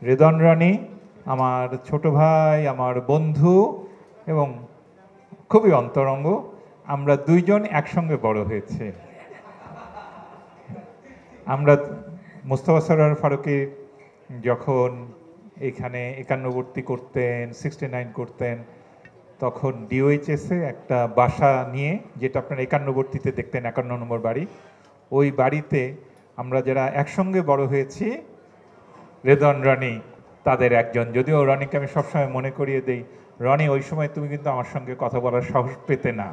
রেদন রনি আমার ছোট ভাই, আমার বন্ধু এবং খুবই অন্তরঙ্গ। আমরা দুইজন একসঙ্গে বড় হয়েছে। আমরা মোস্তফা সরোয়ার ফারুকী যখন এখানে একান্নবর্তী করতেন, 69 করতেন, তখন ডিওএইচএসে একটা বাসা নিয়ে, যেটা আপনার একান্নবর্তীতে দেখতেন, 51 নম্বর বাড়ি, ওই বাড়িতে আমরা যারা একসঙ্গে বড় হয়েছি, রেদন রনি তাদের একজন। যদিও রনিকে আমি সবসময় মনে করিয়ে দেই, রনি ওই সময় তুমি কিন্তু আমার সঙ্গে কথা বলার সাহস পেতে না,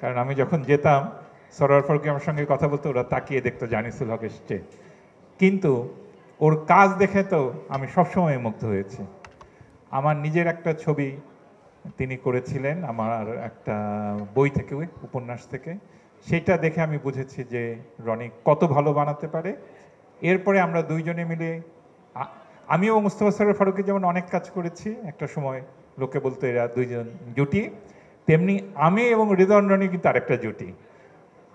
কারণ আমি যখন যেতাম সরোয়ার ফারুকী আমার সঙ্গে কথা বলতো, ওরা তাকিয়ে দেখতো জানিসুল হক এসছে। কিন্তু ওর কাজ দেখে তো আমি সবসময় মুগ্ধ হয়েছি। আমার নিজের একটা ছবি তিনি করেছিলেন আমার একটা বই থেকে, উপন্যাস থেকে। সেটা দেখে আমি বুঝেছি যে রনি কত ভালো বানাতে পারে। এরপরে আমরা দুইজনে মিলে, আমিও মুস্তফা সরোয়ার ফারুকী যেমন অনেক কাজ করেছি, একটা সময় লোকে বলতো এরা দুইজন জুটি, তেমনি আমি এবং রেদন রনি কিন্তু আরেকটা জুটি।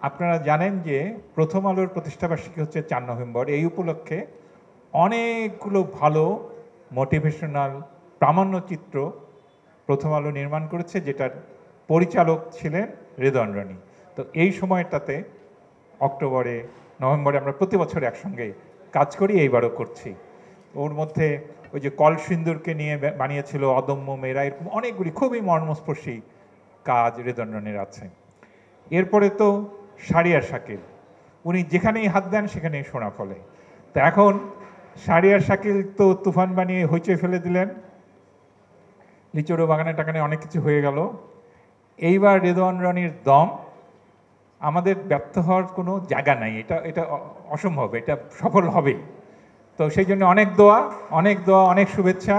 আপনারা জানেন যে প্রথম আলোর প্রতিষ্ঠাবার্ষিকী হচ্ছে 4 নভেম্বর। এই উপলক্ষে অনেকগুলো ভালো মোটিভেশনাল প্রামাণ্যচিত্র প্রথম আলো নির্মাণ করেছে, যেটার পরিচালক ছিলেন রেদন রনি। তো এই সময়টাতে অক্টোবরে, নভেম্বরে আমরা প্রতি বছর একসঙ্গে কাজ করি, এইবারও করছি। ওর মধ্যে ওই যে কলসিন্দুরকে নিয়ে বানিয়েছিল অদম্য মেয়েরা, এরকম অনেকগুলি খুবই মর্মস্পর্শী কাজ রেদন রনির আছে। এরপরে তো শারিয়ার শাকিল, উনি যেখানেই হাত দেন সেখানেই সোনা ফলে। তো এখন শারিয়ার শাকিল তো তুফান বানিয়ে হইচই ফেলে দিলেন, লিচুড়ো বাগানে টাকানে অনেক কিছু হয়ে গেল। এইবার রেদওয়ান রনির দম, আমাদের ব্যর্থ হওয়ার কোনো জায়গা নাই, এটা এটা অসম্ভব, এটা সফল হবে। তো সেই জন্য অনেক দোয়া, অনেক শুভেচ্ছা।